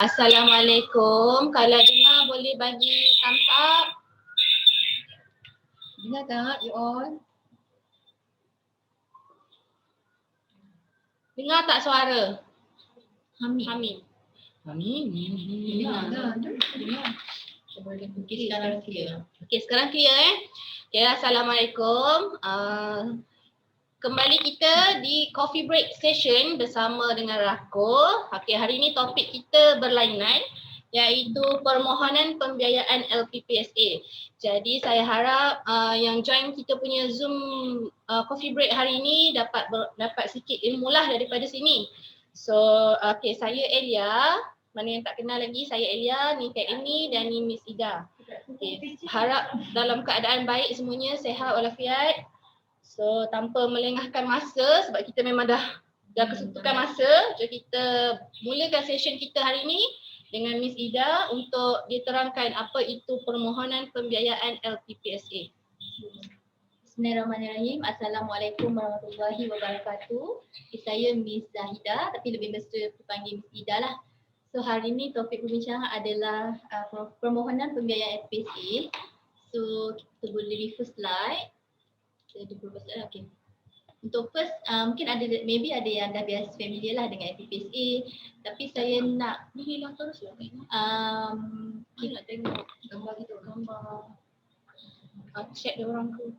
Assalamualaikum. Kalau dengar boleh bagi thumbs up. Dengar tak you all? Dengar tak suara? Hamim. Dengar. Okey, sekarang clear. Okey, sekarang clear Okay, Assalamualaikum. Kembali kita di coffee break session bersama dengan Rakul. Okey, hari ini topik kita berlainan iaitu permohonan pembiayaan LPPSA. Jadi saya harap yang join kita punya Zoom coffee break hari ini dapat sikit ilmu lah daripada sini. So, okey, saya Elia. Mana yang tak kenal lagi, saya Elia, ni Kak Amy dan ni Miss Ida. Okay. Harap dalam keadaan baik semuanya, sihat walafiat. So tanpa melengahkan masa sebab kita memang dah kesuntukan masa, jom kita mulakan session kita hari ini dengan Miss Ida untuk diterangkan apa itu permohonan pembiayaan LPPSA. Bismillahirrahmanirrahim. Assalamualaikum warahmatullahi wabarakatuh. Saya Miss Zahida tapi lebih mesra dipanggil Miss Ida lah. So hari ini topik perbincangan adalah permohonan pembiayaan LPPSA. So kita boleh refer slide. Okay. Untuk first, mungkin maybe ada yang dah biasa familiar lah dengan LPPSA, tapi saya nak hilang terus lah. Kita tengok gambar gitu, chat dia orang tu.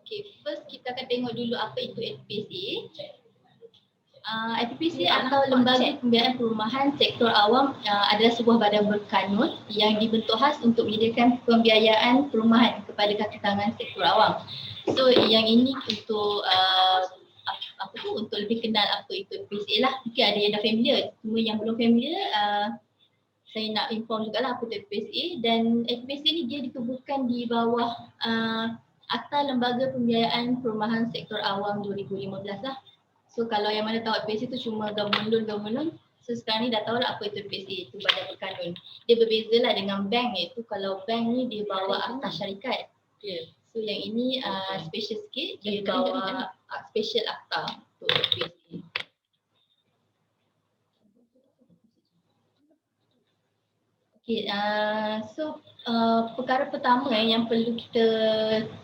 Okay, first kita akan tengok dulu apa itu LPPSA. LPPSA atau Lembaga Pembiayaan Perumahan Sektor Awam adalah sebuah badan berkanun yang dibentuk khas untuk menyediakan pembiayaan perumahan kepada kaki tangan sektor awam. So yang ini untuk untuk lebih kenal apa itu LPPSA lah. Mungkin ada yang dah familiar, cuma yang belum familiar saya nak inform jugalah apa itu LPPSA. Dan LPPSA ni dia ditubuhkan di bawah Akta Lembaga Pembiayaan Perumahan Sektor Awam 2015 lah. So kalau yang mana tahu LPPSA tu cuma gamelun. So sekarang ni dah tahu lah apa itu LPPSA, itu badan berkanun. Dia berbeza lah dengan bank, iaitu kalau bank ni dia bawa akta syarikat. So yang ini special sikit, dia bawa special akta untuk LPPSA. Okay, so perkara pertama yang perlu kita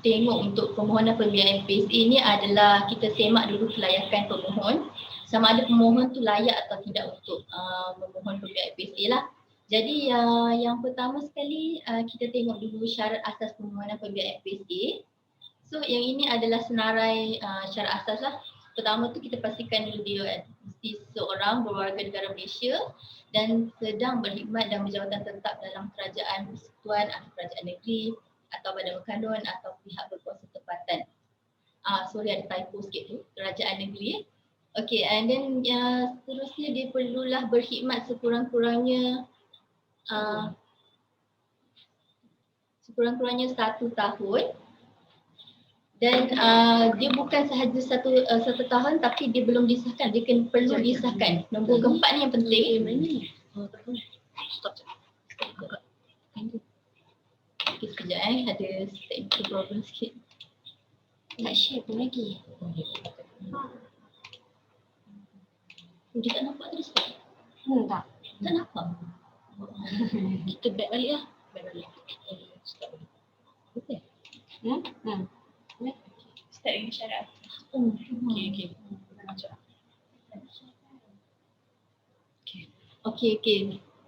tengok untuk permohonan pembiayaan LPPSA ni adalah kita semak dulu kelayakan pemohon, sama ada pemohon tu layak atau tidak untuk memohon pembiayaan LPPSA lah. Jadi yang pertama sekali kita tengok dulu syarat asas permohonan pembiayaan LPPSA. So yang ini adalah senarai syarat asas lah. Pertama tu kita pastikan dulu dia mesti seorang berwarga negara Malaysia dan sedang berkhidmat dan berjawatan tetap dalam kerajaan persekutuan atau kerajaan negeri atau badan berkanun atau pihak berkuasa tempatan. Sorry ada typo sikit tu, kerajaan negeri. Okay, and then seterusnya dia perlulah berkhidmat sekurang-kurangnya 1 tahun. Dan dia bukan sahaja satu tahun tapi dia belum disahkan, dia perlu disahkan. Nombor keempat ni yang penting. Okay, sekejap ada technical problem sikit. Tak share pun lagi. Dia tak nampak terus tak? Tak nampak. Kita back balik lah. Okay. Start dengan syarat. Okay.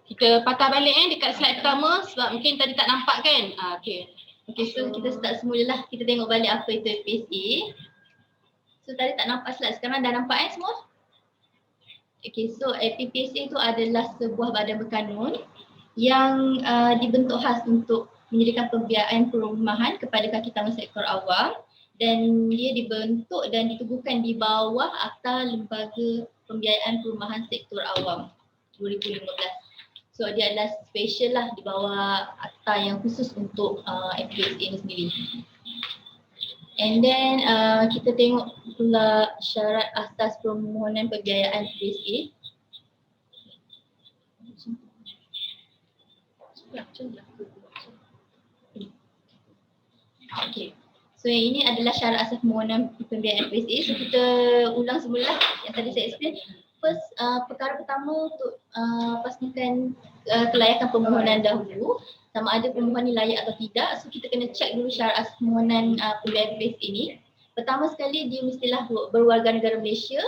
Kita patah balik dekat slide pertama sebab mungkin tadi tak nampak kan. Okay, so kita start semula lah. Kita tengok balik apa itu LPPSA. So tadi tak nampak slide, sekarang dah nampak semua? Okay, so LPPSA itu adalah sebuah badan berkanun yang dibentuk khas untuk menyediakan pembiayaan perumahan kepada kaki tangan sektor awam, dan dia dibentuk dan ditubuhkan di bawah Akta Lembaga Pembiayaan Perumahan Sektor Awam 2015. So dia adalah special lah di bawah akta yang khusus untuk LPPSA ini sendiri. And then kita tengok pula syarat asas permohonan pembiayaan LPPSA. Okay. So yang ini adalah syarat asas permohonan pembiayaan LPPSA. So kita ulang semula yang tadi saya explain. First, perkara pertama untuk pastikan kelayakan permohonan dahulu, sama ada permohonan ni layak atau tidak. So kita kena check dulu syarat permohonan pembiayaan PSA ni. Pertama sekali dia mestilah berwarga negara Malaysia,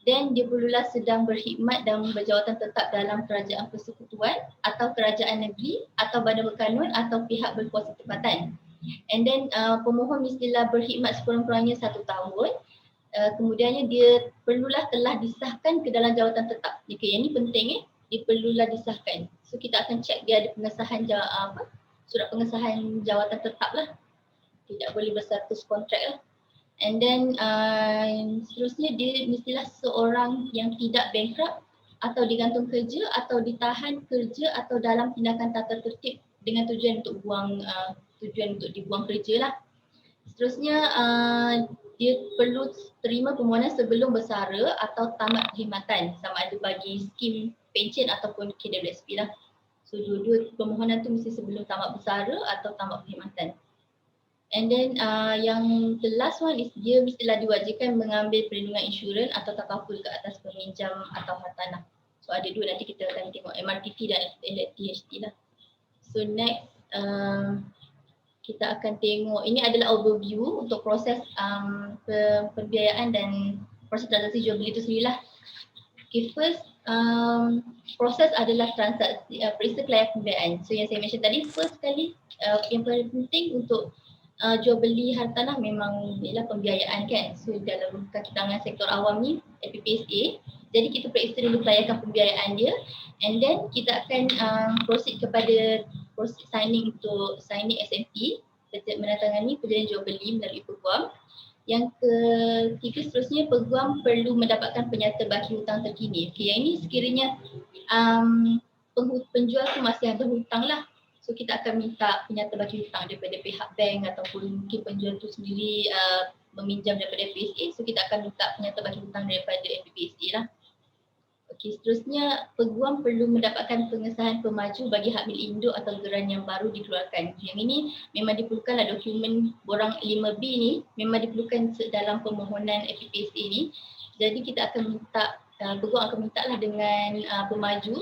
dan dia perlulah sedang berkhidmat dan berjawatan tetap dalam kerajaan persekutuan atau kerajaan negeri atau badan berkanun atau pihak berkuasa tempatan. And then pemohon mestilah berkhidmat sekurang-kurangnya 1 tahun. Kemudiannya dia perlulah telah disahkan ke dalam jawatan tetap. Jika yang ini penting dia perlulah disahkan. So kita akan check dia ada pengesahan surat pengesahan jawatan tetap lah. Tidak boleh berstatus kontrak lah. And then seterusnya dia mestilah seorang yang tidak bankrupt atau digantung kerja atau ditahan kerja atau dalam tindakan tata tertib dengan tujuan untuk dibuang kerja lah. Seterusnya dia perlu terima permohonan sebelum bersara atau tamat perkhidmatan, sama ada bagi skim pension ataupun KWSP lah. So dua-dua permohonan tu mesti sebelum tamat bersara atau tamat perkhidmatan. And then yang the last one is dia mestilah diwajibkan mengambil perlindungan insurans atau takaful ke atas peminjam atau hartanah. So ada dua, nanti kita akan tengok MRTT dan LTHT lah. So next kita akan tengok, ini adalah overview untuk proses pembiayaan dan proses transaksi jual beli itu sendirilah. Okay, first proses adalah transaksi periksa kelayakan pembiayaan. So yang saya mention tadi, first sekali yang paling penting untuk jual beli hartanah memang ialah pembiayaan kan. So dalam kaki tangan sektor awam ni FPPSA, jadi kita periksa dulu kelayakan pembiayaan dia, and then kita akan proceed kepada proses signing untuk signing SMP, menandatangani perjanjian jual beli melalui peguam. Yang ketiga seterusnya, peguam perlu mendapatkan penyata baki hutang terkini. Okay, yang ini sekiranya penjual tu masih ada hutang lah. So kita akan minta penyata baki hutang daripada pihak bank ataupun mungkin penjual tu sendiri meminjam daripada FPSA. So kita akan minta penyata baki hutang daripada FPSA lah. Okey, seterusnya peguam perlu mendapatkan pengesahan pemaju bagi hak milik induk atau geran yang baru dikeluarkan. Yang ini memang diperlukanlah dokumen borang 5B ni memang diperlukan dalam permohonan FPSA ni. Jadi kita akan minta, peguam akan minta lah dengan pemaju.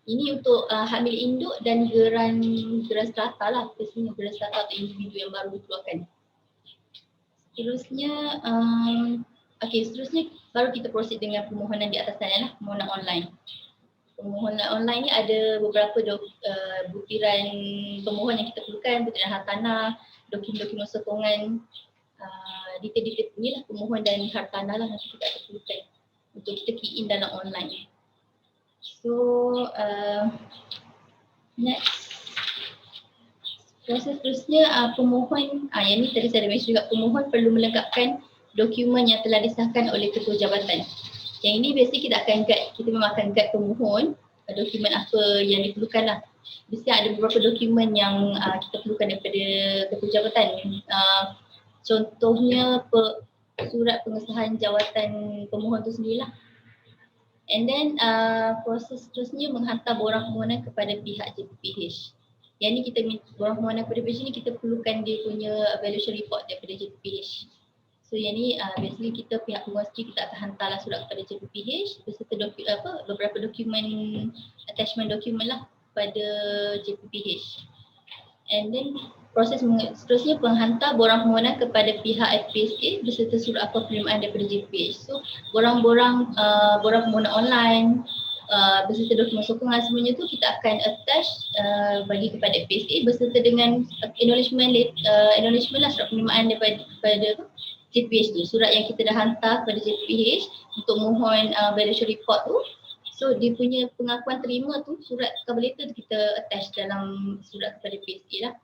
Ini untuk hak milik induk dan geran strata lah, pastinya geran strata atau individu yang baru dikeluarkan. Seterusnya, seterusnya baru kita proceed dengan permohonan di atas sana lah, permohonan online. Permohonan online ni ada beberapa butiran pemohon yang kita perlukan, butiran hartanah, dokumen-dokumen sokongan, detail-detail inilah pemohon dan hartanah lah nanti kita akan perlukan untuk kita key in dalam online. So next proses seterusnya pemohon, yang ni tadi saya dah mention juga, pemohon perlu melengkapkan dokumen yang telah disahkan oleh ketua jabatan. Yang ini biasanya kita akan guide, kita memang akan guide pemohon dokumen apa yang diperlukan lah. Biasanya ada beberapa dokumen yang kita perlukan daripada ketua jabatan. Contohnya surat pengesahan jawatan pemohon tu sendirilah. And then proses seterusnya menghantar borang permohonan kepada pihak JPPH. Yang ni kita borang permohonan kepada JPPH ni kita perlukan dia punya evaluation report daripada JPPH. So yang ni biasanya kita pihak penguasa kita akan hantarlah surat kepada JPPH beserta beberapa dokumen, attachment dokumen lah pada JPPH. And then proses seterusnya penghantar borang permohonan kepada pihak FPSA beserta surat akta penerimaan daripada JPPH. So borang-borang permohonan online beserta dokumen sokongan semuanya tu kita akan attach bagi kepada FPSA beserta dengan acknowledgement lah surat penerimaan daripada JPPH tu, surat yang kita dah hantar kepada JPPH untuk mohon valuation report tu. So dia punya pengakuan terima tu, surat cover letter kita attach dalam surat kepada PSA lah.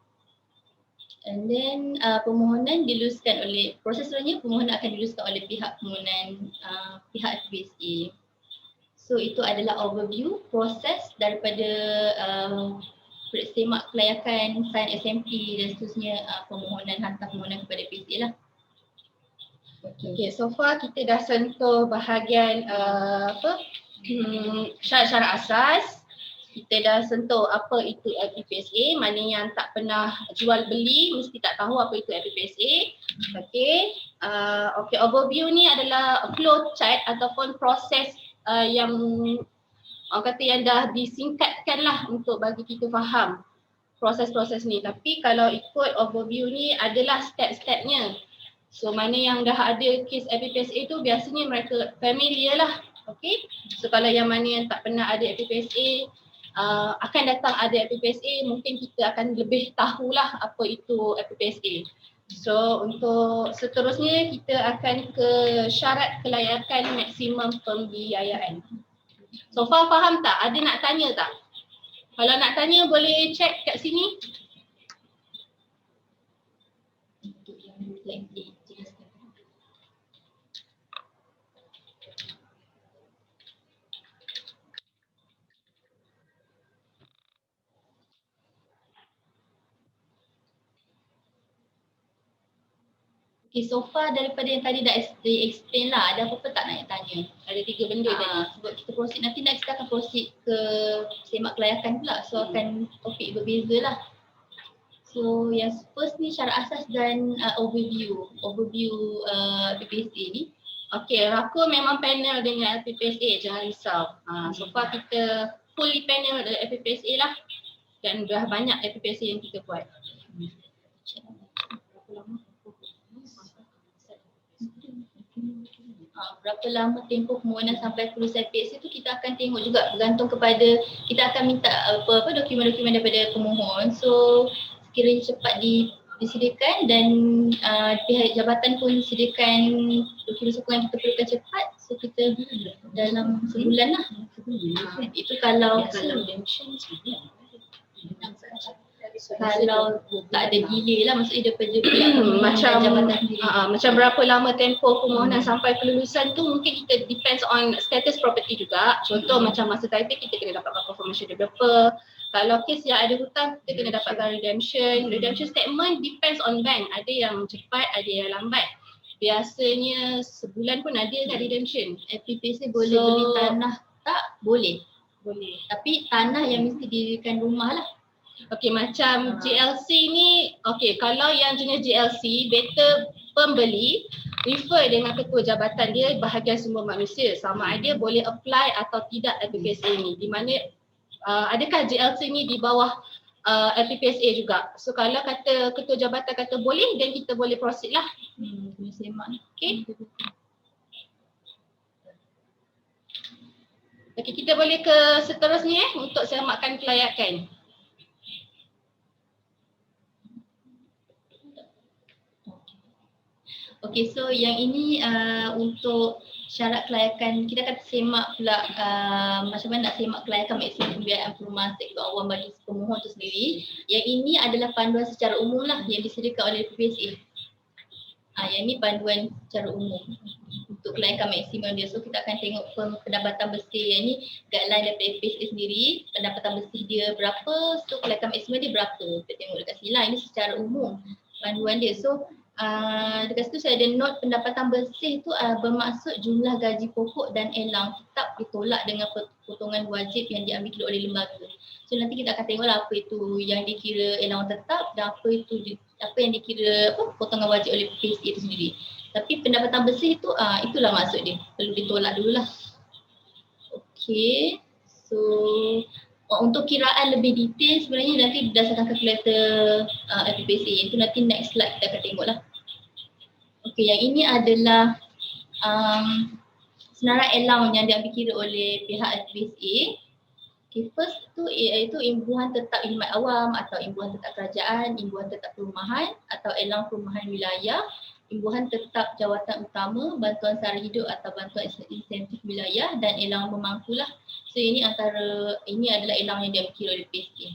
And then permohonan diluluskan oleh, proses selanjutnya permohonan akan diluluskan oleh pihak permohonan pihak FPSA. So itu adalah overview proses daripada semak kelayakan, sign SMP dan seterusnya permohonan hantar permohonan kepada PSA lah. Okay, so far kita dah sentuh bahagian syarat-syarat asas. Kita dah sentuh apa itu FPPSA, mana yang tak pernah jual beli mesti tak tahu apa itu FPPSA. Okay, overview ni adalah flow chart ataupun proses yang orang kata yang dah disingkatkan lah untuk bagi kita faham proses-proses ni. Tapi kalau ikut overview ni adalah step-stepnya. So mana yang dah ada kes FPSA tu biasanya mereka familiar lah. Okay. So kalau yang mana yang tak pernah ada FPSA, akan datang ada FPSA, mungkin kita akan lebih tahulah apa itu FPSA. So untuk seterusnya kita akan ke syarat kelayakan maksimum pembiayaan. So faham tak? Ada nak tanya tak? Kalau nak tanya boleh check kat sini. Okay, so far daripada yang tadi dah explain lah, ada apa-apa tak nak tanya? Ada 3 benda tadi. Sebab kita proceed, nanti next kita akan proceed ke semak kelayakan pula. So akan topik berbeza lah. So yang first ni syarat asas dan overview PPSA ni. Okay, Rako memang panel dengan FPSA, jangan risau. So far kita fully panel dengan FPSA lah. Dan dah banyak FPSA yang kita buat. Berapa lama tempoh permohonan sampai kelulusan PPSA tu kita akan tengok juga, bergantung kepada, kita akan minta apa dokumen-dokumen daripada pemohon. So sekiranya cepat disediakan dan pihak jabatan pun sediakan dokumen sokongan kita perlukan cepat, so kita dalam sebulan lah. Itu kalau tak ada delay lah, maksudnya daripada pihak jabatan sendiri. Macam berapa lama tempoh permohonan sampai kelulusan tu mungkin kita depends on status property juga. Contoh macam masa typing kita kena dapatkan confirmation developer. Kalau kes yang ada hutang kita kena dapatkan redemption. Redemption statement depends on bank. Ada yang cepat, ada yang lambat. Biasanya sebulan pun ada kan redemption. FPPSA boleh beli tanah tak? Boleh. Boleh. Tapi tanah yang mesti didirikan rumah lah. Okey, macam GLC ni, okey, kalau yang jenis GLC, better pembeli refer dengan ketua jabatan dia bahagian sumber manusia sama ada boleh apply atau tidak FPPSA ni. Di mana adakah GLC ni di bawah FPPSA juga. So kalau kata ketua jabatan kata boleh, then kita boleh proceed lah. Okay. Okay, kita boleh ke seterusnya untuk semakan kelayakan. Okay, so yang ini untuk syarat kelayakan, kita akan semak pula macam mana nak semak kelayakan maksimum pembiayaan perumahan sektor awam bagi pemohon itu sendiri. Yang ini adalah panduan secara umum lah yang disediakan oleh PPSA. Yang ini panduan secara umum untuk kelayakan maksimum dia. So kita akan tengok pendapatan bersih. Yang ini guideline daripada PPSA sendiri, pendapatan bersih dia berapa, so kelayakan maksimum dia berapa. Kita tengok dekat sini lah, ini secara umum panduan dia. So dekat situ saya ada note pendapatan bersih tu bermaksud jumlah gaji pokok dan elang tetap ditolak dengan potongan wajib yang diambil kira oleh lembaga. So nanti kita akan tengoklah apa itu yang dikira elang tetap dan apa yang dikira potongan wajib oleh PPSA itu sendiri. Tapi pendapatan bersih tu itulah maksud dia, perlu ditolak dululah. Okey. So untuk kiraan lebih detail sebenarnya nanti berdasarkan kalkulator FPPSA, itu nanti next slide kita akan tengoklah. Okey, yang ini adalah senarai allowance yang diambil kira oleh pihak FPSA. Okay, first tu iaitu imbuhan tetap khidmat awam atau imbuhan tetap kerajaan, imbuhan tetap perumahan atau allowance perumahan wilayah, imbuhan tetap jawatan utama, bantuan sara hidup atau bantuan insentif wilayah dan allowance pemangku lah. So ini adalah allowance yang diambil kira oleh PPSA.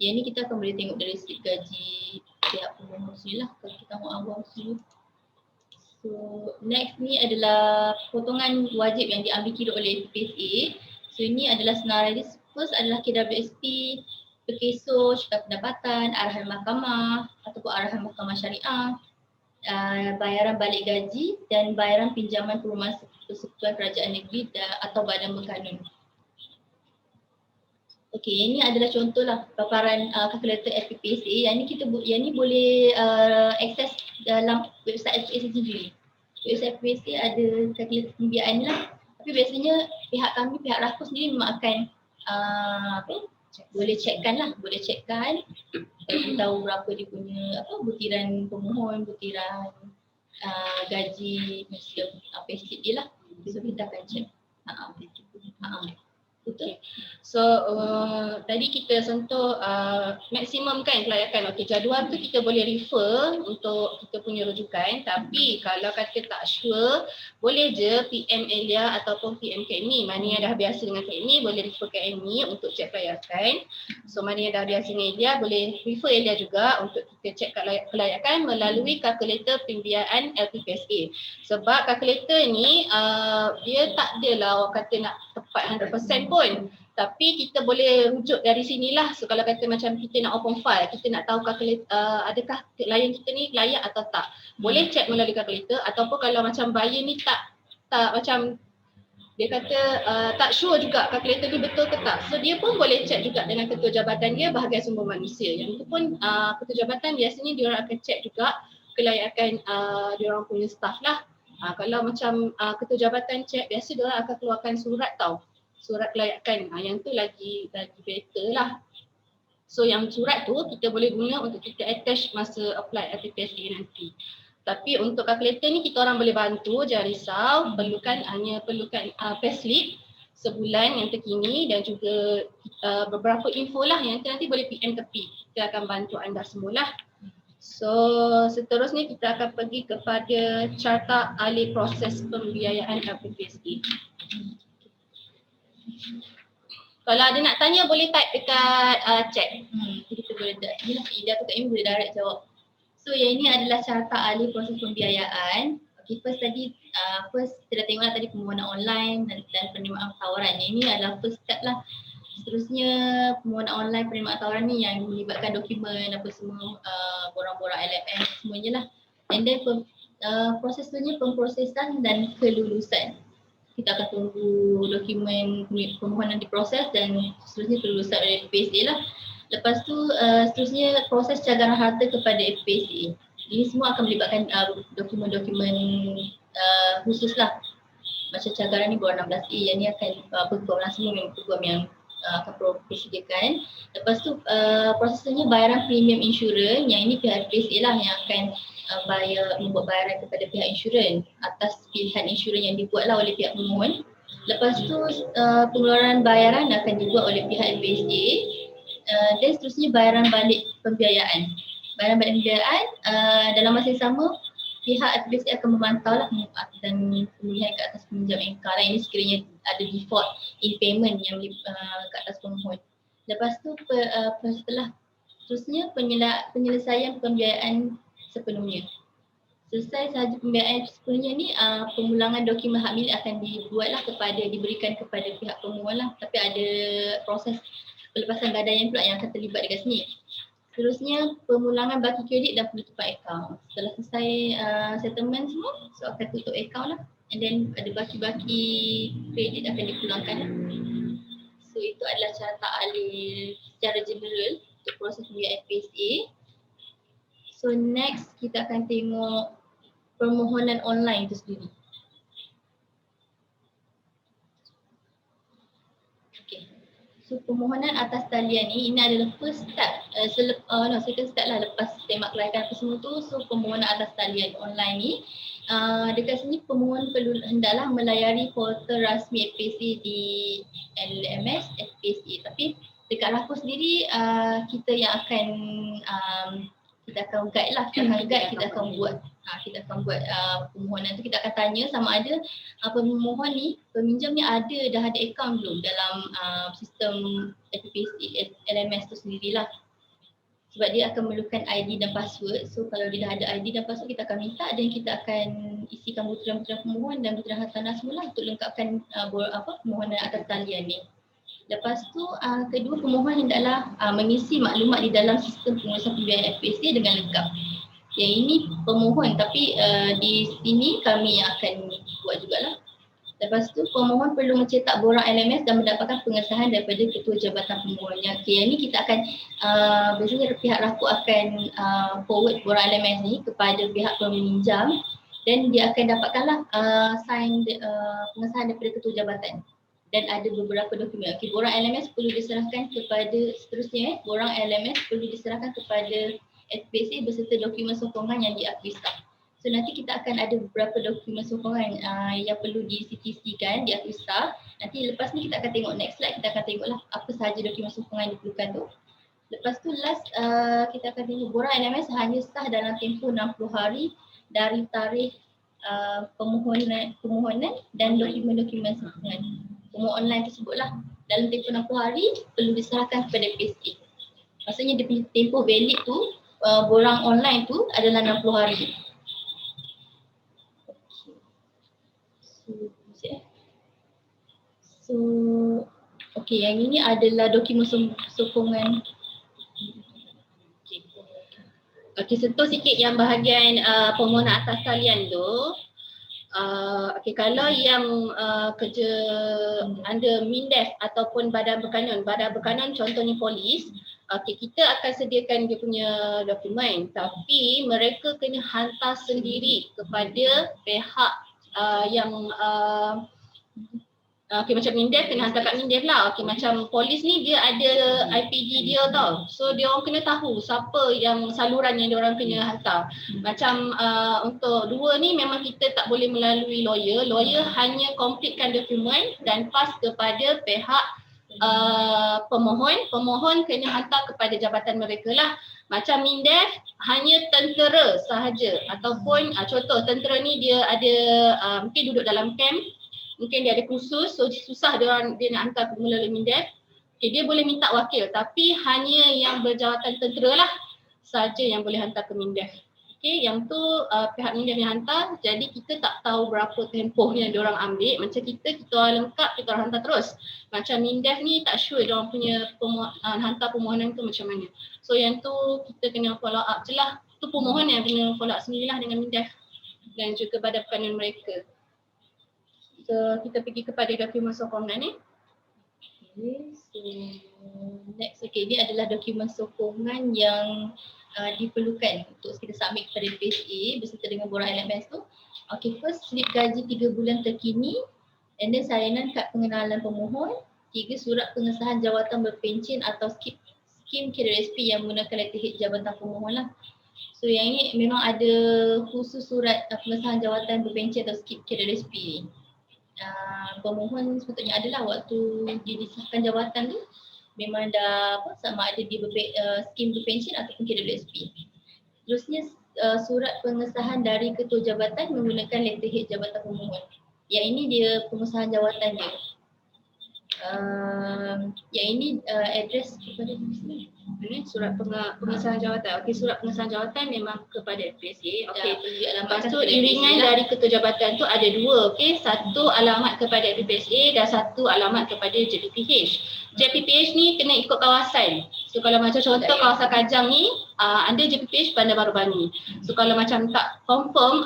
Yang ni kita akan boleh tengok dari slip gaji pihak pemohon sini lah kalau kita mahu awam sini. So next ni adalah potongan wajib yang diambil kira oleh PPSA. So ini adalah senarai dia. First adalah KWSP, Pekeso, Syarikat Pendapatan, arahan mahkamah ataupun arahan mahkamah syariah, bayaran balik gaji dan bayaran pinjaman perumahan persekutuan kerajaan negeri atau badan berkanun. Okey, ini adalah contohlah paparan kalkulator FPPSA. Yang ni boleh akses dalam website FPPSA sendiri. Website FPPSA ada kalkulator pembiayaan lah. Tapi biasanya pihak kami, pihak Rakus sendiri memang akan boleh checkkan, bagi tahu berapa dia punya butiran pemohon, butiran gaji payslip dia lah. So kita akan check. Betul. So tadi kita sentuh maksimum kan kelayakan. Okey, jadual tu kita boleh refer untuk kita punya rujukan, tapi kalau kata tak sure, boleh je PM Elia ataupun PM Kak mana yang dah biasa dengan Kak boleh refer ke Amy untuk cek kelayakan. So mana yang dah biasa dengan Elia boleh refer Elia juga untuk kita cek kelayakan melalui kalkulator pembiayaan LPPSA. Sebab kalkulator ni dia tak adalah orang kata nak tepat 100% pun, tapi kita boleh rujuk dari sinilah. So kalau kata macam kita nak open file, kita nak tahu adakah klien kita ni layak atau tak, boleh check melalui kalkulator. Ataupun kalau macam buyer ni tak macam dia kata tak sure juga kalkulator ni betul ke tak, so dia pun boleh check juga dengan ketua jabatan dia bahagian sumber manusia. Yang itu pun ketua jabatan biasanya dia orang akan check juga kelayakan dia orang punya staff lah. Kalau macam ketua jabatan check, biasa dia orang akan keluarkan surat surat kelayakan. Yang tu lagi better lah. So yang surat tu kita boleh guna untuk kita attach masa apply LPPSA nanti. Tapi untuk kalkulator ni kita orang boleh bantu, jangan risau. Hanya perlukan payslip sebulan yang terkini dan juga beberapa info lah yang nanti boleh PM tepi. Kita akan bantu anda semualah. So seterusnya kita akan pergi kepada carta ahli proses pembiayaan LPPSA. Kalau ada nak tanya boleh type dekat chat. Kita boleh Ida atau Kak Imi boleh direct jawab. So yang ini adalah carta ahli proses pembiayaan. Okay, first kita dah tengoklah tadi permohonan online dan penerimaan tawaran. Yang ini adalah first step lah. Seterusnya permohonan online penerimaan tawaran ni yang melibatkan dokumen apa semua, borang-borang LMS semuanya lah. And then proses seterusnya pemprosesan dan kelulusan. Kita akan tunggu dokumen permohonan diproses dan seterusnya kelulusan oleh FPSA lah. Lepas tu seterusnya proses cagaran harta kepada FPSA. Ini semua akan melibatkan dokumen-dokumen khusus lah. Macam cagaran ni bawah 16A, yang ni akan peguam lah, semua peguam yang akan prosediakan. Lepas tu prosesnya bayaran premium insurans, yang ini pihak FPSA lah yang akan membuat bayaran kepada pihak insurans atas pilihan insurans yang dibuat lah oleh pihak pemohon. Lepas tu pengeluaran bayaran akan dibuat oleh pihak FPSA. Dan seterusnya bayaran balik pembiayaan. Bayaran balik pembiayaan dalam masa yang sama pihak FPSA akan memantau lah dan pemulihan ke atas peminjam engkau lah. Ini sekiranya ada default in payment yang ke atas pemohon. Lepas tu seterusnya penyelesaian pembiayaan sepenuhnya. Selesai sahaja pembiayaan sepenuhnya ni, pemulangan dokumen hak milik akan diberikan kepada pihak pemohon lah. Tapi ada proses pelepasan gadaian pula yang akan terlibat dekat sini. Seterusnya pemulangan baki kredit dan penutupan akaun. Setelah selesai settlement semua, so akan tutup akaun lah. And then ada baki-baki kredit akan dipulangkan lah. So itu adalah carta ahli secara general untuk proses pembiayaan FPSA. So next kita akan tengok permohonan online itu sendiri. So permohonan atas talian ni, ini adalah first step, second step lah lepas tembak kelayakan apa semua tu. So permohonan atas talian online ni, dekat sini pemohon hendaklah melayari portal rasmi FPSA di LMS FPSA. Tapi dekat Rakus sendiri kita yang akan guide lah, kita akan buat permohonan tu. Kita akan tanya sama ada pemohon ni, peminjam ni dah ada akaun belum dalam sistem FPSA LMS tu sendirilah. Sebab dia akan memerlukan ID dan password. So kalau dia dah ada ID dan password, kita akan minta dan kita akan isikan butiran-butiran pemohon dan butiran hartanah semula untuk lengkapkan permohonan atas talian ni. Lepas tu kedua, pemohon hendaklah mengisi maklumat di dalam sistem pengurusan pembiayaan FPSA dengan lengkap. Yang ini pemohon, tapi di sini kami yang akan buat jugalah. Lepas tu pemohon perlu mencetak borang LMS dan mendapatkan pengesahan daripada ketua jabatan pemohon. Yang ini kita akan biasanya pihak Rakus akan forward borang LMS ni kepada pihak peminjam dan dia akan dapatkanlah sign pengesahan daripada ketua jabatan. dan ada beberapa dokumen. Okey, borang LMS perlu diserahkan kepada seterusnya borang LMS perlu diserahkan kepada FPSA beserta dokumen sokongan yang diakui sah. So nanti kita akan ada beberapa dokumen sokongan yang perlu di CTC-kan, diakui sah. Nanti lepas ni kita akan tengok next slide, kita akan tengoklah apa sahaja dokumen sokongan yang diperlukan tu. Lepas tu last kita akan tengok borang LMS hanya sah dalam tempoh 60 hari dari tarikh permohonan dan dokumen-dokumen sokongan. Pemohon online tersebutlah dalam tempoh 60 hari perlu diserahkan kepada PSA. Maksudnya dia punya tempoh valid tu borang online tu adalah 60 hari. So okey, yang ini adalah dokumen sokongan. Okey, sentuh sikit yang bahagian permohonan atas talian tu. Okey, kalau yang kerja under MINDEF ataupun badan berkanun contohnya polis, okey, kita akan sediakan dia punya dokumen, tapi mereka kena hantar sendiri kepada pihak yang okey, macam MINDEF kena hantar kat MINDEF lah. Okey, macam polis ni dia ada IPD dia tau. So dia orang kena tahu siapa yang saluran yang dia orang kena hantar. Macam untuk dua ni memang kita tak boleh melalui lawyer. Lawyer hanya completekan dokumen dan pass kepada pihak pemohon. Pemohon kena hantar kepada jabatan mereka lah. Macam MINDEF hanya tentera sahaja ataupun contoh tentera ni dia ada mungkin duduk dalam camp. Mungkin dia ada kursus, so susah dia nak hantar melalui MINDEF. Okay, dia boleh minta wakil, tapi hanya yang berjawatan tentera lah saja yang boleh hantar ke MINDEF. Okay, yang tu pihak MINDEF yang hantar, jadi kita tak tahu berapa tempoh yang dia orang ambil. Macam kita orang lengkap, kita orang hantar terus. Macam MINDEF ni tak sure dia orang punya hantar permohonan tu macam mana. So yang tu kita kena follow up je lah. Tu pemohon yang kena follow up sendirilah dengan MINDEF dan juga badan berkanun mereka. So kita pergi kepada dokumen sokongan ni. Okay, so next, okay, ni adalah dokumen sokongan yang diperlukan untuk kita submit kepada PSA beserta dengan borang LMS tu. Okay, first slip gaji 3 bulan terkini, and then salinan kad pengenalan pemohon, 3 surat pengesahan jawatan berpencen atau skim KRSP yang menggunakan letterhead jabatan pemohon lah. So yang ini memang ada khusus surat pengesahan jawatan berpencen atau skim KRSP ni. Pemohon sepatutnya adalah waktu dia disahkan jawatan tu memang dah sama ada dia skim berpencen ataupun KWSP. Terusnya surat pengesahan dari ketua jabatan menggunakan letterhead jabatan pemohon. Yang ini dia pengesahan jawatan dia. Yang ini address kepada sini. Ini surat pengesahan jawatan. Okey, surat pengesahan jawatan memang kepada PSA. Okey. Lepas tu iringan dari ketua jabatan tu ada dua. Okey, satu alamat kepada PSA dan satu alamat kepada JPPH. JPPH ni kena ikut kawasan. So kalau macam contoh kawasan Kajang ni ada JPPH Bandar Baru Bani. So kalau macam tak confirm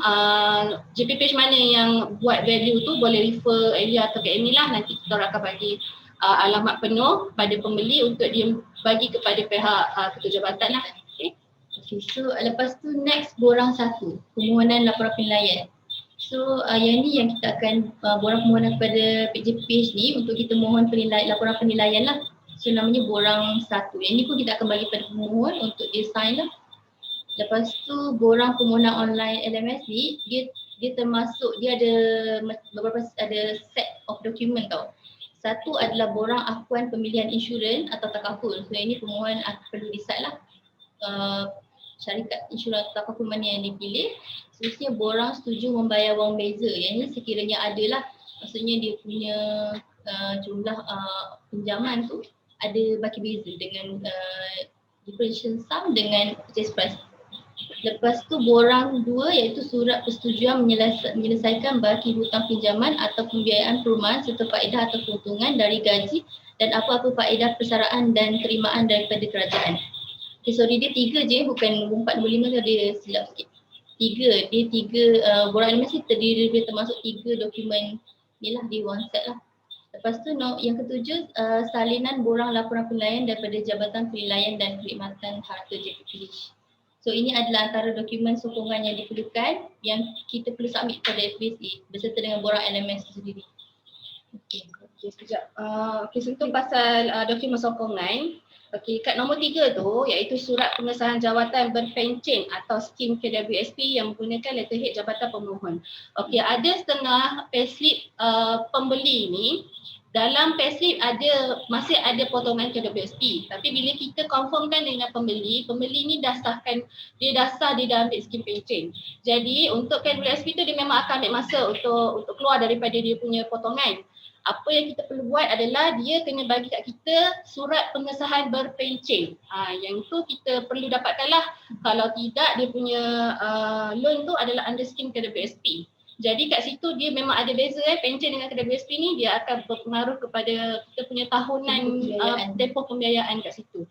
JPPH mana yang buat value tu boleh refer Elia atau ke Amy lah. Nanti kita akan bagi alamat penuh pada pembeli untuk dia bagi kepada pihak ketua jabatan lah. Okay. Okay, so lepas tu next borang 1, permohonan laporan penilaian. So yang ni yang kita akan borang permohonan kepada JPPH ni untuk kita mohon laporan penilaian lah. So namanya borang 1. Yang ni pun kita akan bagi pada pemohon untuk dia sign lah. Lepas tu borang permohonan online LMS ni dia termasuk dia ada beberapa set of document tau. Satu adalah borang akuan pemilihan insurans atau takaful. So ini pemohon perlu decide lah syarikat insurans atau takaful mana yang dipilih. Seterusnya borang setuju membayar wang beza. Yang ini sekiranya adalah maksudnya dia punya jumlah pinjaman tu ada baki beza dengan differential sum dengan purchase price. Lepas tu borang 2 iaitu surat persetujuan menyelesaikan baki hutang pinjaman atau pembiayaan perumahan serta faedah atau keuntungan dari gaji dan apa-apa faedah persaraan dan terimaan daripada kerajaan. Okay, sorry dia 3 je bukan 4 5 tu dia silap sikit. 3, dia 3 borang LMS ni terdiri daripada termasuk 3 dokumen ni lah di one set lah. Lepas tu yang ketujuh salinan borang laporan penilaian daripada Jabatan Penilaian dan Perkhidmatan Harta JPPH. So ini adalah antara dokumen sokongan yang diperlukan yang kita perlu submit kepada FPSA beserta dengan borang LMS sendiri. Okey, Okey, sekejap. Okey, sentuh pasal dokumen sokongan. Okey, kat nombor 3 tu iaitu surat pengesahan jawatan berpencen atau skim KWSP yang menggunakan letterhead jabatan pemohon. Okey, ada setengah payslip pembeli ni, dalam payslip masih ada potongan KWSP. Tapi bila kita confirmkan dengan pembeli ni dah sahkan, dia dah ambil skim pencen. Jadi untuk KWSP tu dia memang akan ambil masa untuk keluar daripada dia punya potongan. Apa yang kita perlu buat adalah dia kena bagi kat kita surat pengesahan berpencen. Yang tu kita perlu dapatkanlah. Kalau tidak, dia punya loan tu adalah under scheme KWSP. Jadi kat situ dia memang ada beza pencen dengan KWSP ni dia akan berpengaruh kepada kita punya tahunan tempoh pembiayaan kat situ.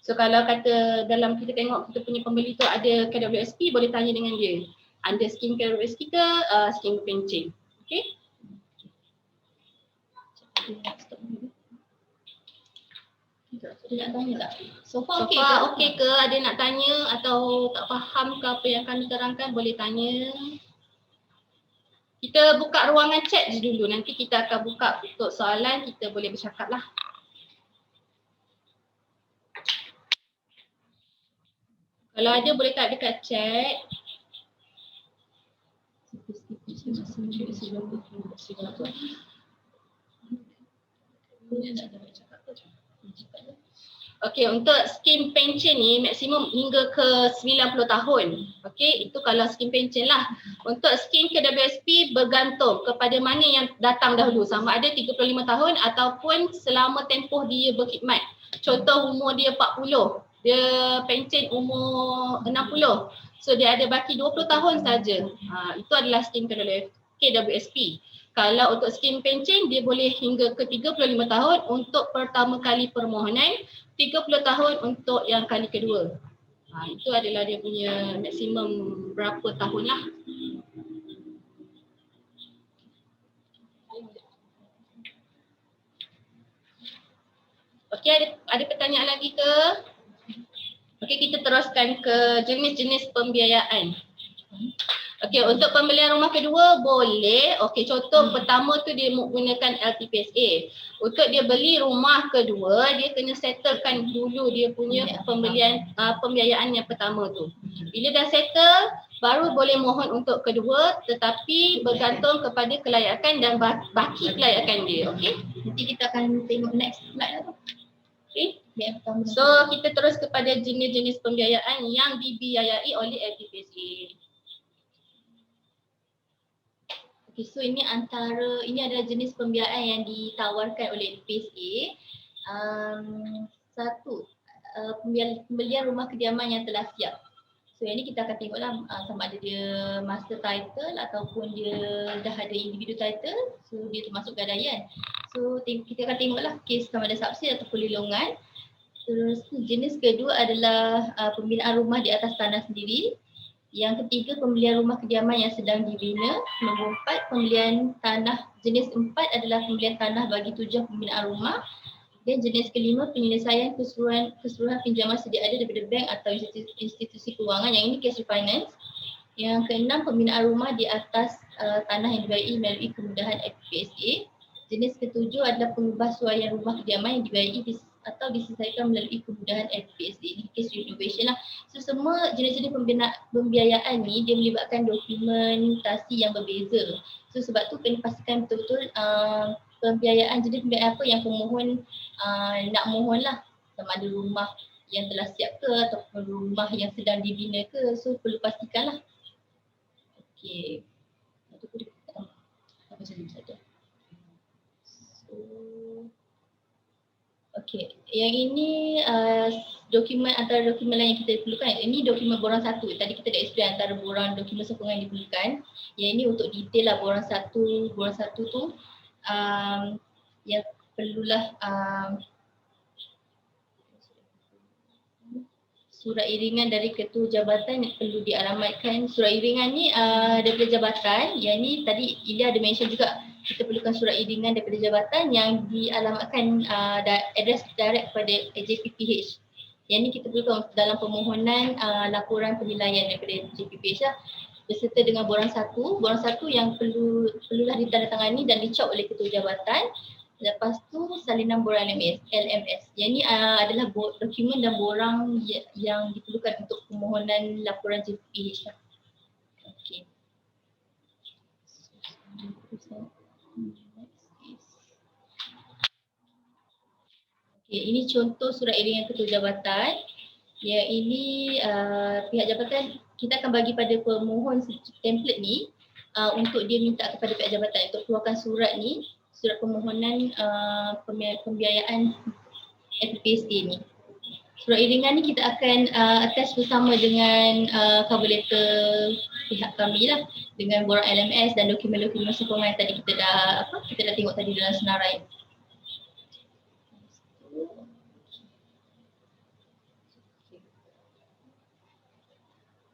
So kalau kata dalam kita tengok kita punya pembeli tu ada KWSP, boleh tanya dengan dia. Under scheme KWSP ke scheme pencen. Okay? Dia nak tanya tak? So far okey ke? Ada nak tanya atau tak faham ke apa yang kami terangkan, boleh tanya. Kita buka ruangan chat je dulu. Nanti kita akan buka untuk soalan, kita boleh bercakap lah. Kalau ada boleh type dekat chat. Okey, untuk skim pencen ni maksimum hingga ke 90 tahun. Okey, itu kalau skim pencen lah. Untuk skim KWSP bergantung kepada mana yang datang dahulu. Sama ada 35 tahun ataupun selama tempoh dia berkhidmat. Contoh umur dia 40, dia pencen umur 60. So dia ada baki 20 tahun saja. Itu adalah skim KWSP. Kalau untuk skim pencen dia boleh hingga ke 35 tahun untuk pertama kali permohonan, 30 tahun untuk yang kali kedua. Itu adalah dia punya maksimum berapa tahun lah. Okey, ada pertanyaan lagi ke? Okey, kita teruskan ke jenis-jenis pembiayaan. Okey, untuk pembelian rumah kedua boleh. Okey, contoh pertama tu dia menggunakan LTPSA. Untuk dia beli rumah kedua, dia kena settlekan dulu dia punya pembiayaan yang pertama tu. Bila dah settle, baru boleh mohon untuk kedua, tetapi bergantung kepada kelayakan dan baki kelayakan dia. Okey. Nanti kita akan tengok next slide lah. Okey. So kita terus kepada jenis-jenis pembiayaan yang dibiayai oleh LTPSA. Okay, so ini adalah jenis pembiayaan yang ditawarkan oleh LTPSA. Satu, pembelian rumah kediaman yang telah siap. So yang ni kita akan tengoklah sama ada dia master title ataupun dia dah ada individu title. So dia termasuk gadaian. So kita akan tengoklah kes sama ada subsidi ataupun lelongan. Terus jenis kedua adalah pembinaan rumah di atas tanah sendiri. Yang ketiga, pembelian rumah kediaman yang sedang dibina. Nombor 4, pembelian tanah. Jenis 4 adalah pembelian tanah bagi tujuan pembinaan rumah. Dan jenis kelima, penyelesaian keseluruhan pinjaman sedia ada daripada bank atau institusi kewangan. Yang ini cash refinance. Yang keenam, pembinaan rumah di atas tanah yang dibiayai melalui kemudahan LTPSA. Jenis ketujuh adalah pengubahsuaian rumah kediaman yang dibiayai atau diselesaikan melalui kemudahan LTPSA. Ini case renovation lah. So semua jenis-jenis pembiayaan ni dia melibatkan dokumentasi yang berbeza. So sebab tu kena pastikan betul-betul pembiayaan jenis pembiayaan apa yang pemohon nak mohon lah. Sama ada rumah yang telah siap ke ataupun rumah yang sedang dibina ke. So perlu pastikan lah. Okay. Apa macam ni saja. So okey, yang ini dokumen antara dokumen lain yang kita perlukan. Ini dokumen borang satu. Tadi kita dah explain antara borang dokumen sokongan yang diperlukan. Yang ini untuk detail lah borang satu tu yang perlulah surat iringan dari ketua jabatan yang perlu dialamatkan. Surat iringan ni daripada jabatan. Yang ni tadi Ilya ada mention juga kita perlukan surat iringan daripada jabatan yang dialamatkan address direct kepada JPPH. Yang ni kita perlukan dalam permohonan laporan penilaian daripada JPPH lah. Berserta dengan borang satu yang perlulah ditandatangani dan dicop oleh ketua jabatan. Lepas tu salinan borang LMS. Yang ni adalah dokumen dan borang yang diperlukan untuk permohonan laporan JPH lah. Okay. Okay, ini contoh surat edaran ketua jabatan. Yang ini pihak jabatan, kita akan bagi pada pemohon template ni untuk dia minta kepada pihak jabatan untuk keluarkan surat ni, surat permohonan pembiayaan FPSA ni. Surat edaran ni kita akan attach bersama dengan cover letter pihak kami lah, dengan borang LMS dan dokumen-dokumen sokongan yang tadi kita dah tengok tadi dalam senarai.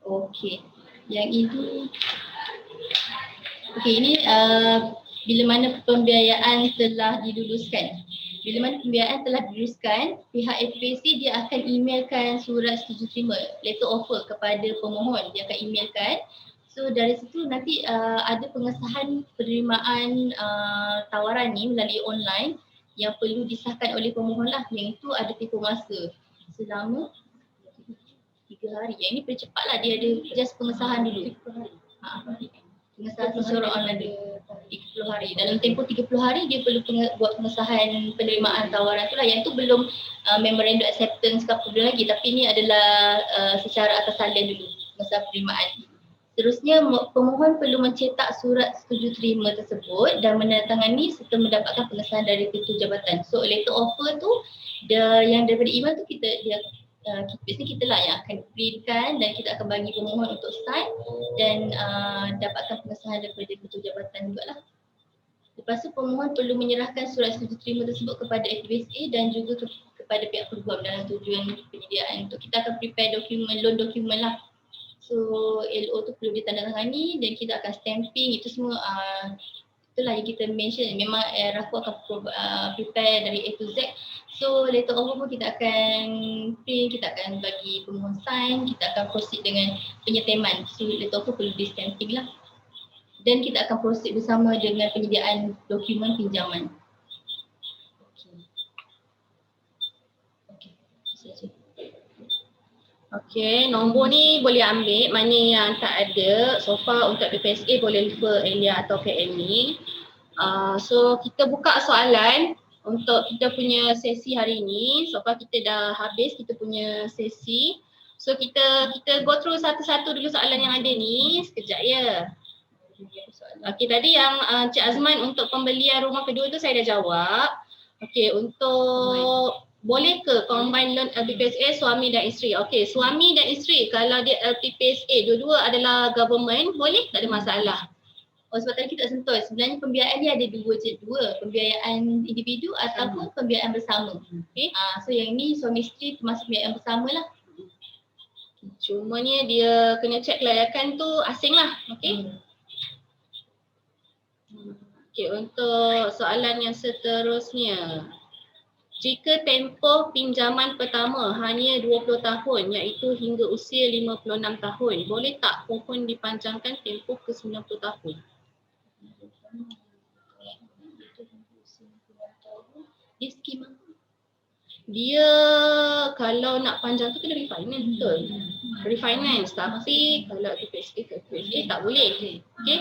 Okey, yang ini, okey ini bila mana pembiayaan telah diluluskan. Bila mana pembiayaan telah diluluskan, pihak FPSA dia akan emailkan surat setuju terima, letter offer kepada pemohon, dia akan emailkan. So dari situ nanti ada pengesahan penerimaan tawaran ni melalui online yang perlu disahkan oleh pemohon lah, yang itu ada tempoh masa selama 3 hari. Yang ini paling cepat lah, dia ada just pengesahan dulu. Pengesahan secara online 30 hari. Dalam tempoh 30 hari dia perlu buat pengesahan penerimaan tawaran tu lah. Yang tu belum memorandum acceptance ke apa lagi, tapi ni adalah secara atas salian dulu pengesahan penerimaan. Seterusnya pemohon perlu mencetak surat setuju terima tersebut dan menandatangani serta mendapatkan pengesahan dari ketua jabatan. So letter offer tu yang daripada email tu biasanya kita lah yang akan printkan dan kita akan bagi pemohon untuk sign dan dapatkan pengesahan daripada ketua jabatan jugalah. Lepas tu pemohon perlu menyerahkan surat setuju terima tersebut kepada FPSA dan juga kepada pihak perguam dalam tujuan penyediaan. Untuk kita akan prepare loan dokumen lah. So LO tu perlu ditandatangani dan kita akan stamping, itu semua itulah yang kita mention. Memang Rafu akan prepare dari A to Z. So letter offer pun kita akan print, kita akan bagi pemohon sign, kita akan proceed dengan penyetiaman. So letter offer perlu di stamping lah. Dan kita akan proceed bersama dengan penyediaan dokumen pinjaman. Okey, nombor ni boleh ambil, mana yang tak ada so far untuk PPSA boleh refer Elia atau KM ni. So kita buka soalan untuk kita punya sesi hari ni. So far kita dah habis kita punya sesi. So kita go through satu-satu dulu soalan yang ada ni. Sekejap ya. Okey, tadi yang Cik Azman untuk pembelian rumah kedua tu saya dah jawab. Okey, untuk boleh ke combine loan LPPSA suami dan isteri? Okey, suami dan isteri kalau dia LPPSA dua-dua adalah government, boleh, tak ada masalah. Sebab tadi kita sentuh, sebenarnya pembiayaan dia ada dua, pembiayaan individu ataupun pembiayaan bersama. Okey. So yang ni suami isteri termasuk pembiayaan bersama lah. Cumanya dia kena check kelayakan tu asing lah. Okey. Okey, untuk soalan yang seterusnya. Jika tempoh pinjaman pertama hanya 20 tahun iaitu hingga usia 56 tahun, boleh tak pohon dipanjangkan tempoh ke 90 tahun? Dia skim apa? Dia kalau nak panjang tu kena refinance, betul? Refinance, tapi kalau PPSA tak boleh. Okey.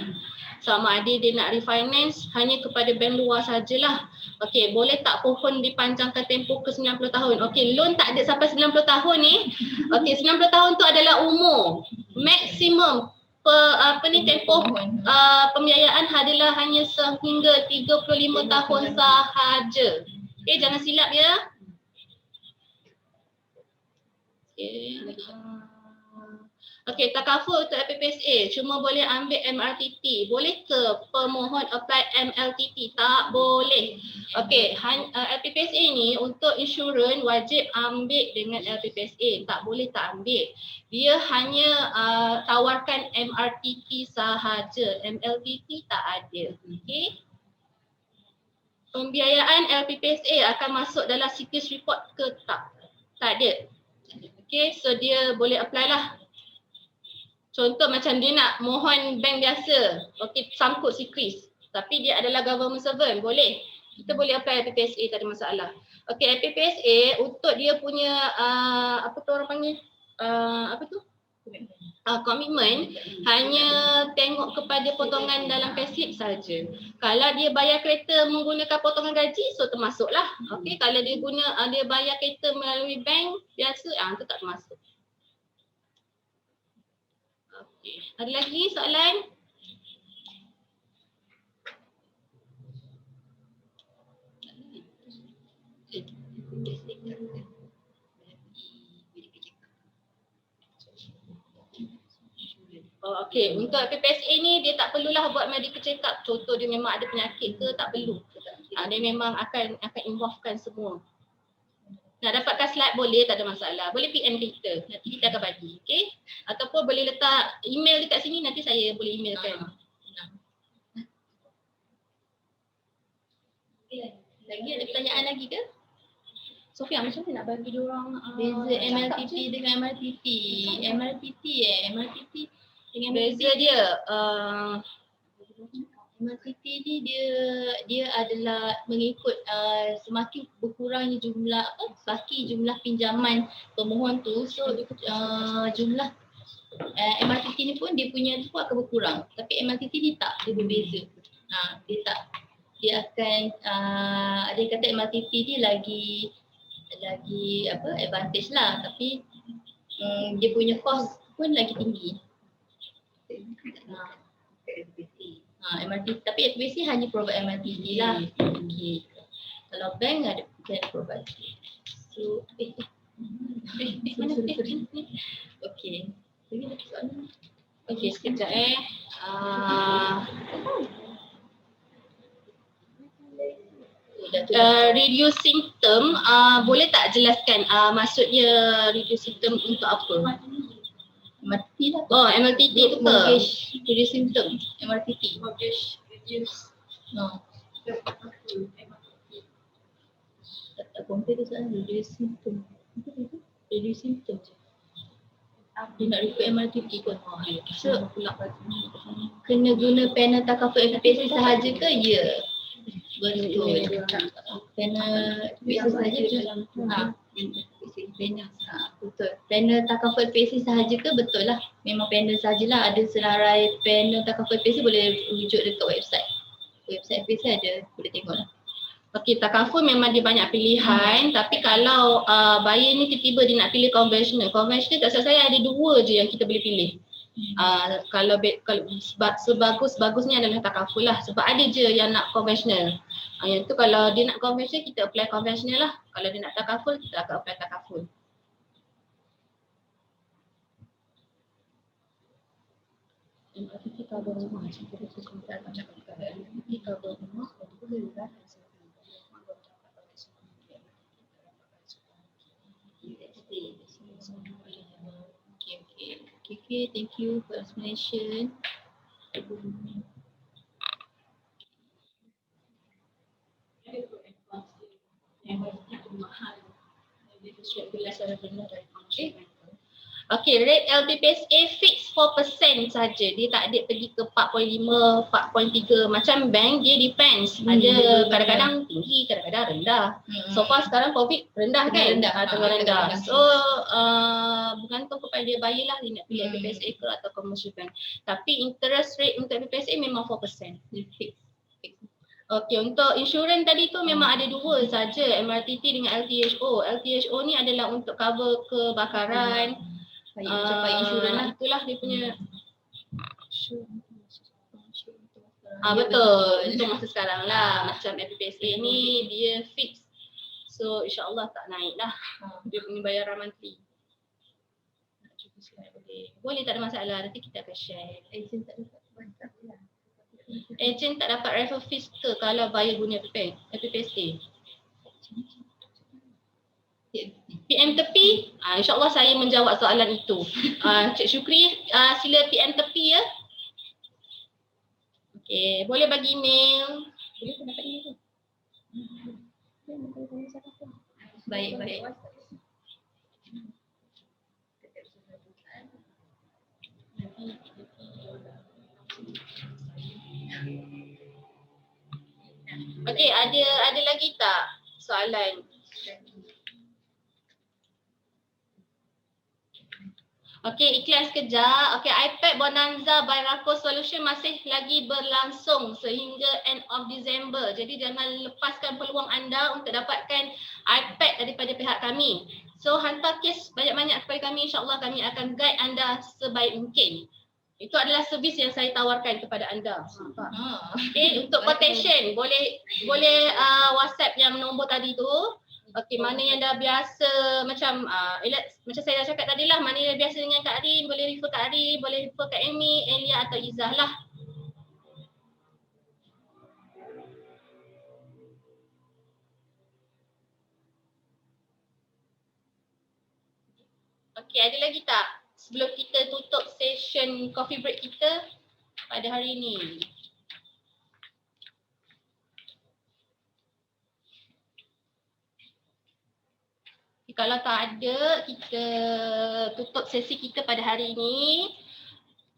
Sama ada dia nak refinance hanya kepada bank luar sajalah. Okey, boleh tak pohon dipanjangkan tempoh ke 90 tahun? Okey, loan tak ada sampai 90 tahun ni. Okey, 90 tahun tu adalah umur. Maksimum tempoh pembiayaan adalah hanya sehingga 35 tahun sahaja. Okey, jangan silap ya. Okey, takaful untuk LPPSA cuma boleh ambil MRTT. Boleh ke pemohon apply MLTT? Tak boleh. Okey, LPPSA ni untuk insurans wajib ambil dengan LPPSA. Tak boleh tak ambil. Dia hanya tawarkan MRTT sahaja. MLTT tak ada. Okey. Pembiayaan LPPSA akan masuk dalam CKIS report ke tak? Tak ada. Okey, so dia boleh apply lah. Contoh macam dia nak mohon bank biasa, okey, sangkut CKIS, tapi dia adalah government servant, boleh. Kita boleh apply PPSA, tak ada masalah. Okey, PPSA untuk dia punya apa tu orang panggil? Apa tu? Komitmen hanya tengok kepada potongan dalam payslip saja. Kalau dia bayar kereta menggunakan potongan gaji, so termasuklah. Okey, kalau dia dia bayar kereta melalui bank biasa, itu tak termasuk. Okey, ada lagi soalan? Oh, okey, untuk PPSA ni dia tak perlulah buat medical check up. Contoh dia memang ada penyakit ke, tak perlu. Dia memang akan involvekan semua. Nak dapatkan slide boleh, tak ada masalah. Boleh PM kita, nanti kita akan bagi, okey? Ataupun boleh letak email dekat sini, nanti saya boleh emailkan. Lagi ada pertanyaan lagi ke? Sofia, macam mana nak bagi diorang Beza MLTP dengan MRTP. MRTP dengan beza dia MRTP ni dia adalah mengikut semakin berkurangnya jumlah jumlah pinjaman pemohon tu, so jumlah MRTP ni pun dia punya tu pun akan berkurang. Tapi MRTP ni tak, dia berbeza. Dia tak, dia akan ada yang kata MRTP ni lagi advantage lah, tapi dia punya cost pun lagi tinggi. MRTP, tapi FBC hanya provide MRTP lah. Okay. Kalau bank ada can provide. So, okay. okey, sekejap reduce symptom, boleh tak jelaskan maksudnya reduce symptom untuk apa? MRTP lah. Oh, MLTP tu ke? Reduce symptom, MRTP. Tak compare tu soalan, reduce symptom. Reduce symptom je. Dia nak refer MRTP pun. So, kena guna panel takaful FPC sahaja ke? Ya. Betul. Panel FPC sahaja ke? Betul. Panel takaful FPC sahaja ke? Betul lah. Memang panel sahajalah. Ada senarai panel takaful FPC, boleh rujuk dekat website. Website FPC ada, boleh tengok lah. Okey, takaful memang dia banyak pilihan, tapi kalau buyer ni tiba-tiba dia nak pilih konvensional tak saya ada dua je yang kita boleh pilih. Kalau sebagus-bagusnya adalah takaful lah, sebab ada je yang nak konvensional. Yang tu kalau dia nak konvensional, kita apply konvensional lah. Kalau dia nak takaful, kita akan apply takaful. MRTP cover rumah, kita macam MRTP cover rumah, Okay, thank you for explanation. Okey, rate LPPSA fix 4% saja. Dia tak ada pergi ke 4.5, 4.3 macam bank, dia depends. Ada kadang-kadang tinggi, kadang-kadang rendah. So far sekarang COVID rendah kan? Tengah rendah. So bergantung kepada buyer lah, dia nak pilih LPPSA ke atau commercial bank. Tapi interest rate untuk LPPSA memang 4%. Dia fix. Okey, untuk insurans tadi tu memang ada dua saja, MRTT dengan LTHO. LTHO ni adalah untuk cover kebakaran. Insurans lah, itulah dia punya. Betul, untuk masa sekarang lah. Macam LPPSA ni dia fix. So insyaAllah tak naik lah. Dia punya bayaran monthly. Boleh, tak ada masalah, nanti kita akan share. Agent tak dapat refer fees ke kalau buyer guna LPPSA? PM tepi, insyaAllah saya menjawab soalan itu. Cik Syukri, sila PM tepi ya. Okey, boleh bagi email. Boleh pun dapat email tu. Baik. Okey, ada lagi tak soalan? Okey, iklan sekejap. Okey, iPad Bonanza by Rako Solution masih lagi berlangsung sehingga end of December. Jadi jangan lepaskan peluang anda untuk dapatkan iPad daripada pihak kami. So hantar kes banyak-banyak kepada kami, insya-Allah kami akan guide anda sebaik mungkin. Itu adalah servis yang saya tawarkan kepada anda. Okey, untuk quotation boleh WhatsApp yang nombor tadi tu. Okey, mana yang dah biasa macam macam saya dah cakap tadi lah, mana yang biasa dengan Kak Arin, boleh refer Kak Arin, boleh refer Kak Amy, Elia atau Izzah lah. Okey, ada lagi tak? Sebelum kita tutup session coffee break kita pada hari ini. Kalau tak ada, kita tutup sesi kita pada hari ini.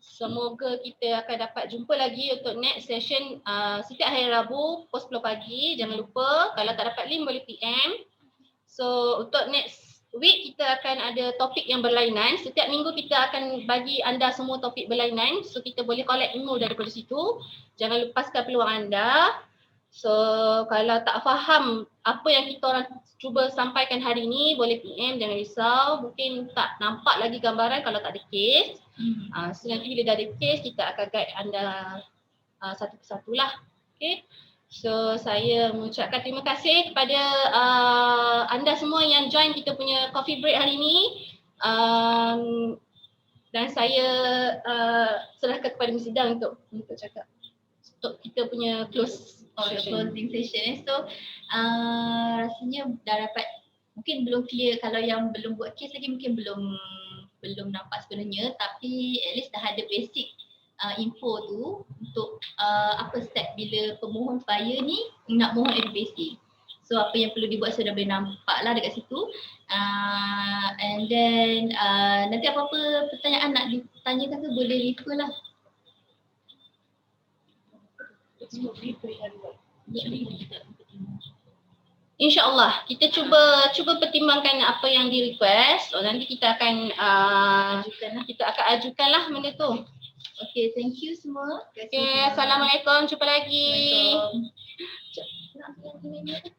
Semoga kita akan dapat jumpa lagi untuk next session setiap hari Rabu pukul 10 pagi. Jangan lupa, kalau tak dapat link boleh PM. So untuk next week kita akan ada topik yang berlainan. Setiap minggu kita akan bagi anda semua topik berlainan. So kita boleh collect ilmu daripada situ. Jangan lepaskan peluang anda. So kalau tak faham apa yang kita orang cuba sampaikan hari ni, boleh PM, jangan risau. Mungkin tak nampak lagi gambaran kalau tak ada case. So nanti bila dah ada case, kita akan guide anda satu persatu lah. Okay. So saya mengucapkan terima kasih kepada anda semua yang join kita punya coffee break hari ni. Dan saya serahkan kepada Miss Ida untuk cakap. Untuk kita punya closing session. So rasanya dah dapat, mungkin belum clear, kalau yang belum buat case lagi mungkin belum nampak sebenarnya, tapi at least dah ada basic info tu untuk apa step bila pemohon file ni nak mohon LBC. So apa yang perlu dibuat sudah boleh nampak lah dekat situ. And then nanti apa-apa pertanyaan nak ditanyakan tu boleh refer lah. InsyaAllah kita cuba pertimbangkan apa yang di request. Nanti kita akan ajukanlah benda tu. Okay, thank you semua. Okay, Assalamualaikum, jumpa lagi. Assalamualaikum.